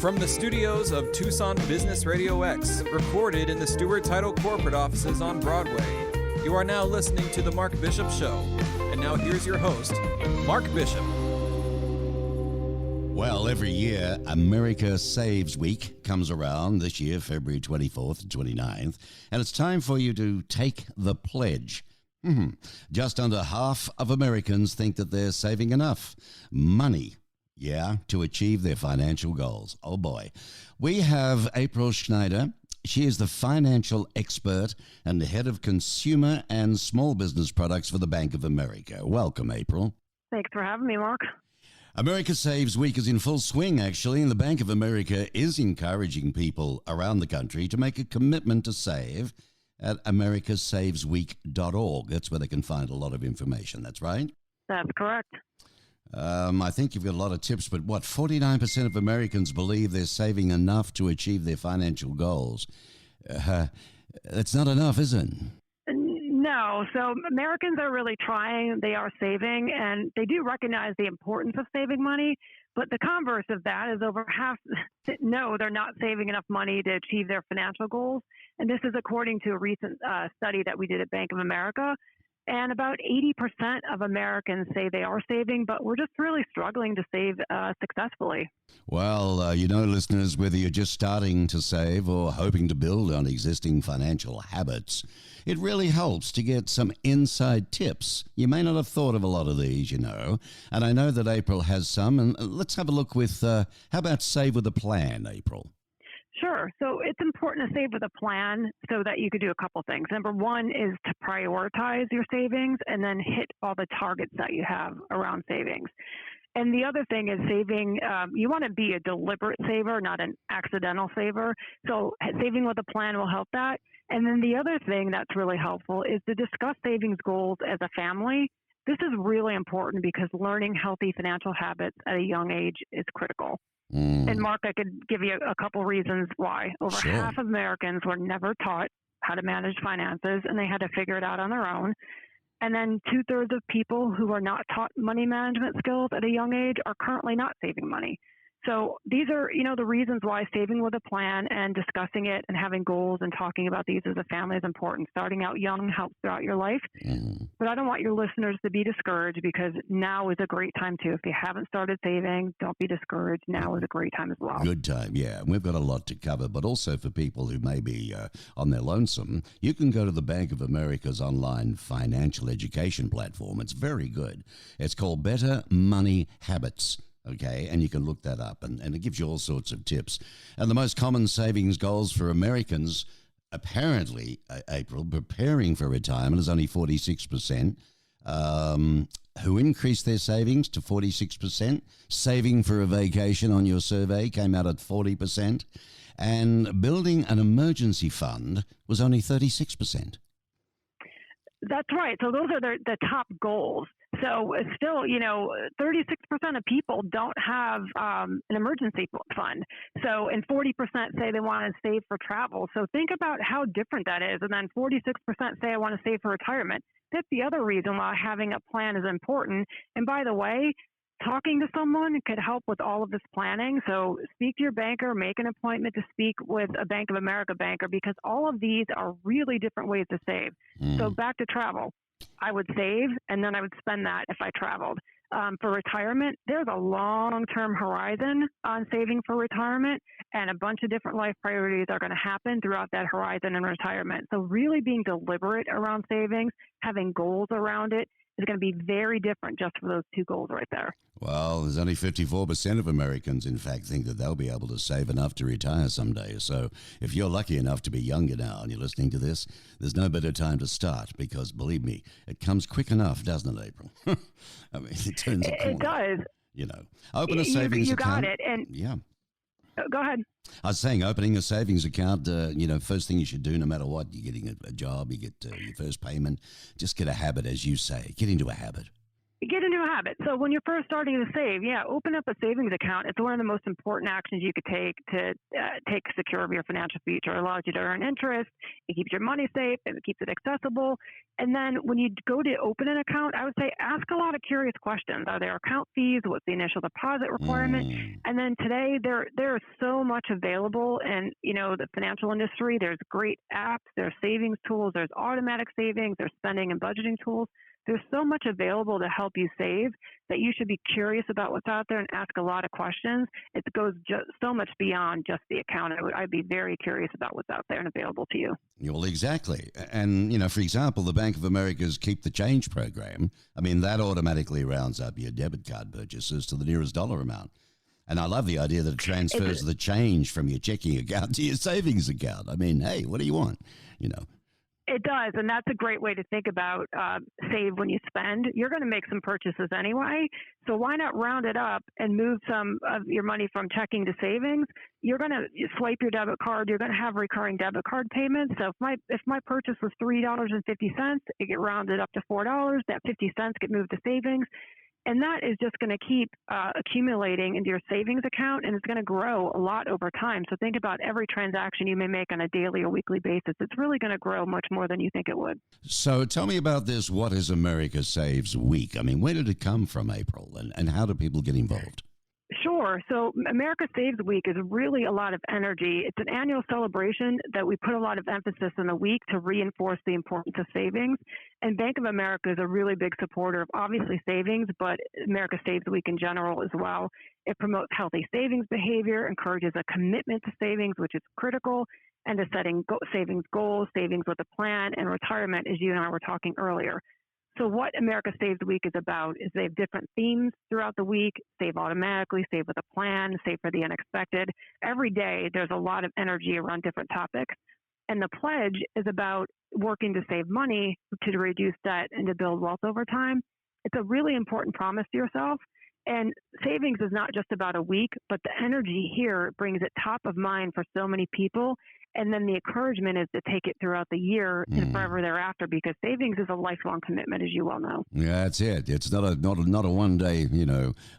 From the studios of Tucson Business RadioX, recorded in the Stewart Title corporate offices on Broadway, you are now listening to The Mark Bishop Show. And now here's your host, Mark Bishop. Well, every year, America Saves Week comes around this year, February 24th and 29th, and it's time for you to take the pledge. Just under half of Americans think that they're saving enough money, to achieve their financial goals. Oh boy. We have April Schneider. She is the financial expert and the head of consumer and small business products for the Bank of America. Welcome, April. Thanks for having me, Mark. America Saves Week is in full swing, actually, and the Bank of America is encouraging people around the country to make a commitment to save at americasavesweek.org. That's where they can find a lot of information. That's right? That's correct. I think you've got a lot of tips, but 49% of Americans believe they're saving enough to achieve their financial goals. That's not enough, is it? No. So Americans are really trying. They are saving, and they do recognize the importance of saving money. But the converse of that is over half no, they're not saving enough money to achieve their financial goals. And this is according to a recent study that we did at Bank of America. And about 80% of Americans say they are saving, but we're just really struggling to save successfully. Well, listeners, whether you're just starting to save or hoping to build on existing financial habits, it really helps to get some inside tips. You may not have thought of a lot of these, and I know that April has some. And let's have a look with, how about Save with a Plan, April? Sure. So it's important to save with a plan so that you could do a couple things. Number one is to prioritize your savings and then hit all the targets that you have around savings. And the other thing is saving, you want to be a deliberate saver, not an accidental saver. So saving with a plan will help that. And then the other thing that's really helpful is to discuss savings goals as a family. This is really important because learning healthy financial habits at a young age is critical. And Mark, I could give you a couple reasons why. Over half of Americans were never taught how to manage finances, and they had to figure it out on their own. And then 2/3 of people who are not taught money management skills at a young age are currently not saving money. So these are, the reasons why saving with a plan and discussing it and having goals and talking about these as a family is important. Starting out young helps throughout your life. But I don't want your listeners to be discouraged because now is a great time too. If you haven't started saving, don't be discouraged. Now is a great time as well. Good time, yeah. And we've got a lot to cover, but also for people who may be on their lonesome, you can go to the Bank of America's online financial education platform. It's very good. It's called Better Money Habits. Okay, and you can look that up, and it gives you all sorts of tips. And the most common savings goals for Americans, apparently, April, preparing for retirement is only 46%, who increased their savings to 46%. Saving for a vacation on your survey came out at 40%, and building an emergency fund was only 36%. That's right. So those are the top goals. So still, 36% of people don't have an emergency fund. So, and 40% say they want to save for travel. So think about how different that is. And then 46% say I want to save for retirement. That's the other reason why having a plan is important. And by the way, talking to someone could help with all of this planning. So speak to your banker, make an appointment to speak with a Bank of America banker, because all of these are really different ways to save. So back to travel. I would save, and then I would spend that if I traveled. For retirement, there's a long-term horizon on saving for retirement, and a bunch of different life priorities are going to happen throughout that horizon in retirement. So really being deliberate around savings, having goals around it, is going to be very different just for those two goals right there. Well, there's only 54% of Americans, in fact, think that they'll be able to save enough to retire someday. So if you're lucky enough to be younger now and you're listening to this, there's no better time to start because, believe me, it comes quick enough, doesn't it, April? I mean, it turns a corner. It does. Open a savings account. You got it. And yeah. Go ahead. I was saying opening a savings account, first thing you should do no matter what. You're getting a job, you get your first payment. Just get a habit, as you say. Get into a habit. Get into a habit. So when you're first starting to save, open up a savings account. It's one of the most important actions you could take to take secure of your financial future. It allows you to earn interest. It keeps your money safe. And it keeps it accessible. And then when you go to open an account, I would say ask a lot of curious questions. Are there account fees? What's the initial deposit requirement? And then today there is so much available in the financial industry. There's great apps. There's savings tools. There's automatic savings. There's spending and budgeting tools. There's so much available to help you save that you should be curious about what's out there and ask a lot of questions. It goes so much beyond just the account. I'd be very curious about what's out there and available to you. Well, exactly. And, for example, the Bank of America's Keep the Change program, that automatically rounds up your debit card purchases to the nearest dollar amount. And I love the idea that it transfers the change from your checking account to your savings account. Hey, what do you want? It does, and that's a great way to think about save when you spend. You're going to make some purchases anyway, so why not round it up and move some of your money from checking to savings? You're going to swipe your debit card. You're going to have recurring debit card payments. So if my purchase was $3.50, it get rounded up to $4. That 50 cents get moved to savings. And that is just going to keep accumulating into your savings account, and it's going to grow a lot over time. So think about every transaction you may make on a daily or weekly basis. It's really going to grow much more than you think it would. So tell me about this What is America Saves Week. Where did it come from, April, and how do people get involved? Sure. So America Saves Week is really a lot of energy. It's an annual celebration that we put a lot of emphasis in the week to reinforce the importance of savings. And Bank of America is a really big supporter of obviously savings, but America Saves Week in general as well. It promotes healthy savings behavior, encourages a commitment to savings, which is critical, and to setting savings goals, savings with a plan, and retirement, as you and I were talking earlier. So what America Saves Week is about is they have different themes throughout the week: save automatically, save with a plan, save for the unexpected. Every day there's a lot of energy around different topics. And the pledge is about working to save money, to reduce debt, and to build wealth over time. It's a really important promise to yourself. And savings is not just about a week, but the energy here brings it top of mind for so many people. And then the encouragement is to take it throughout the year and forever thereafter, because savings is a lifelong commitment, as you well know. Yeah, that's it. It's not a one day,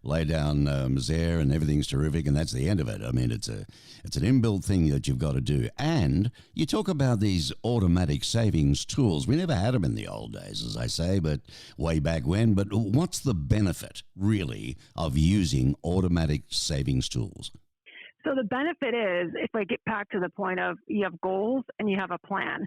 lay down there and everything's terrific and that's the end of it. It's an inbuilt thing that you've got to do. And you talk about these automatic savings tools. We never had them in the old days, as I say, but way back when. But what's the benefit, really, of using automatic savings tools? So the benefit is, if I get back to the point of you have goals and you have a plan.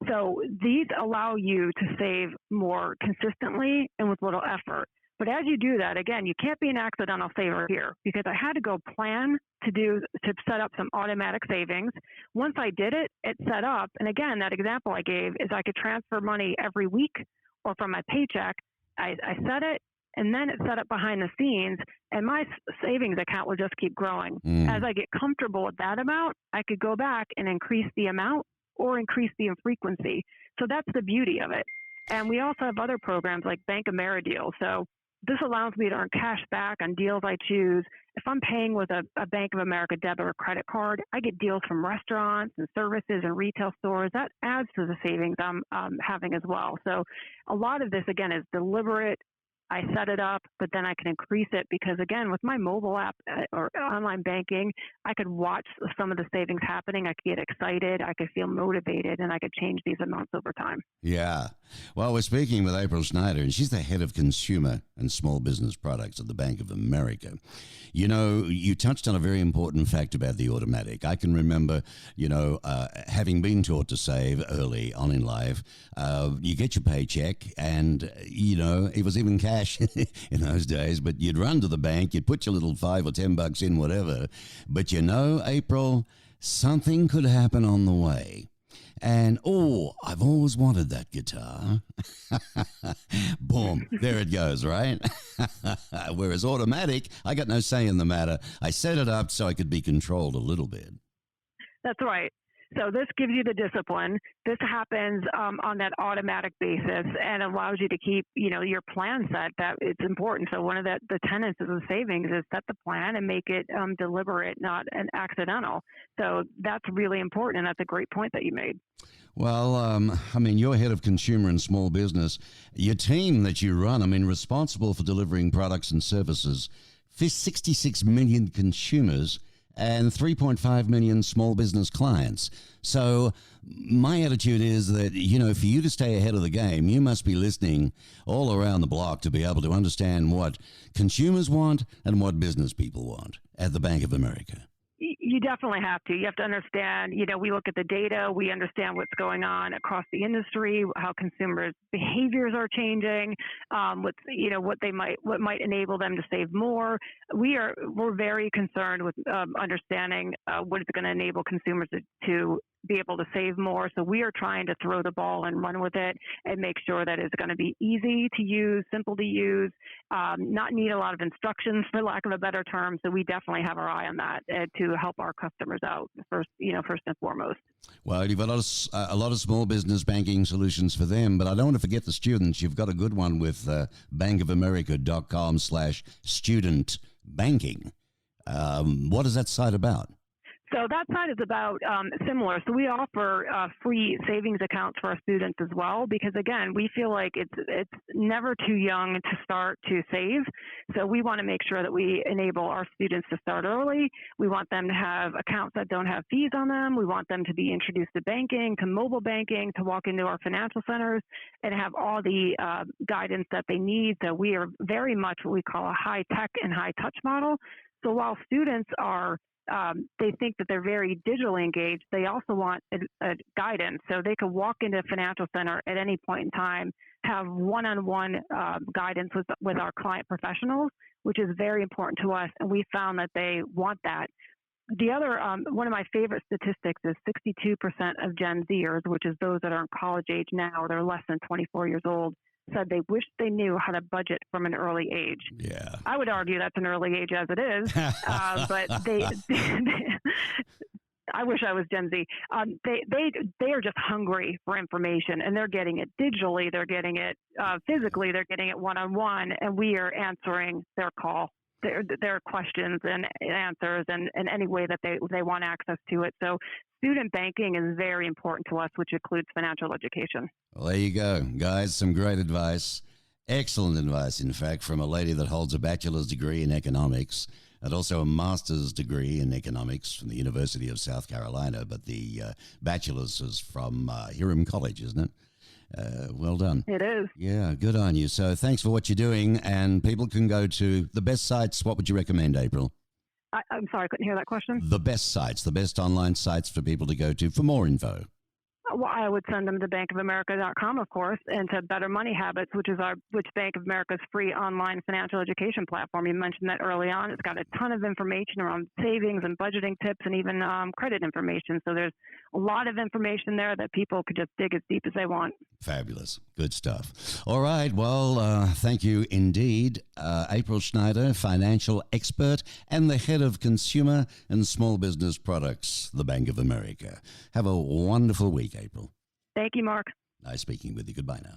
So these allow you to save more consistently and with little effort. But as you do that, again, you can't be an accidental saver here, because I had to go plan to set up some automatic savings. Once I did it, it set up. And again, that example I gave is I could transfer money every week or from my paycheck. I set it, and then it's set up behind the scenes, and my savings account will just keep growing. As I get comfortable with that amount, I could go back and increase the amount or increase the frequency. So that's the beauty of it. And we also have other programs like Bank AmeriDeal. So this allows me to earn cash back on deals I choose. If I'm paying with a Bank of America debit or credit card, I get deals from restaurants and services and retail stores. That adds to the savings I'm having as well. So a lot of this, again, is deliberate. I set it up, but then I can increase it because, again, with my mobile app or online banking, I could watch some of the savings happening. I could get excited. I could feel motivated, and I could change these amounts over time. Yeah. Well, we're speaking with April Schneider, and she's the head of consumer and small business products at the Bank of America. You touched on a very important fact about the automatic. I can remember, having been taught to save early on in life, you get your paycheck and, it was even cash in those days, but you'd run to the bank, you'd put your little $5 or $10 in, whatever. But April, something could happen on the way. And, I've always wanted that guitar. Boom, there it goes, right? Whereas automatic, I got no say in the matter. I set it up so I could be controlled a little bit. That's right. So this gives you the discipline. This happens on that automatic basis and allows you to keep, your plan set. That it's important. So one of the tenets of the savings is set the plan and make it deliberate, not an accidental. So that's really important, and that's a great point that you made. Well, you're head of consumer and small business. Your team that you run, responsible for delivering products and services for 66 million consumers and 3.5 million small business clients. So my attitude is that, for you to stay ahead of the game, you must be listening all around the block to be able to understand what consumers want and what business people want at the Bank of America. You definitely have to. You have to understand, we look at the data, we understand what's going on across the industry, how consumers' behaviors are changing, what might enable them to save more. We're very concerned with understanding what is going to enable consumers to be able to save more. So we are trying to throw the ball and run with it and make sure that it's going to be easy to use, simple to use, not need a lot of instructions, for lack of a better term. So we definitely have our eye on that to help our customers out first and foremost. Well, you've got a lot of small business banking solutions for them, but I don't want to forget the students. You've got a good one with bankofamerica.com/student banking. What is that site about? So that side is about similar. So we offer free savings accounts for our students as well, because again, we feel like it's never too young to start to save. So we want to make sure that we enable our students to start early. We want them to have accounts that don't have fees on them. We want them to be introduced to banking, to mobile banking, to walk into our financial centers and have all the guidance that they need. So we are very much what we call a high tech and high touch model. So while students are they think that they're very digitally engaged, they also want a guidance. So they could walk into a financial center at any point in time, have one-on-one guidance with our client professionals, which is very important to us. And we found that they want that. The other, one of my favorite statistics is 62% of Gen Zers, which is those that are in college age now, they're less than 24 years old, said they wish they knew how to budget from an early age. Yeah. I would argue that's an early age as it is, but I wish I was Gen Z. They are just hungry for information, and they're getting it digitally, they're getting it physically, they're getting it one-on-one, and we are answering their call, their questions and answers, and any way that they want access to it. So student banking is very important to us, which includes financial education. Well, there you go, guys. Some great advice. Excellent advice, in fact, from a lady that holds a bachelor's degree in economics and also a master's degree in economics from the University of South Carolina. But the bachelor's is from Hiram College, isn't it? Well done. It is. Yeah, good on you. So thanks for what you're doing. And people can go to the best sites. What would you recommend, April? I'm sorry, I couldn't hear that question. The best sites, the best online sites for people to go to for more info. Well, I would send them to bankofamerica.com, of course, and to Better Money Habits, which Bank of America's free online financial education platform. You mentioned that early on. It's got a ton of information around savings and budgeting tips and even credit information. So there's a lot of information there that people could just dig as deep as they want. Fabulous. Good stuff. All right. Well, thank you indeed, April Schneider, financial expert and the head of consumer and small business products, the Bank of America. Have a wonderful week, April. Thank you, Mark. Nice speaking with you. Goodbye now.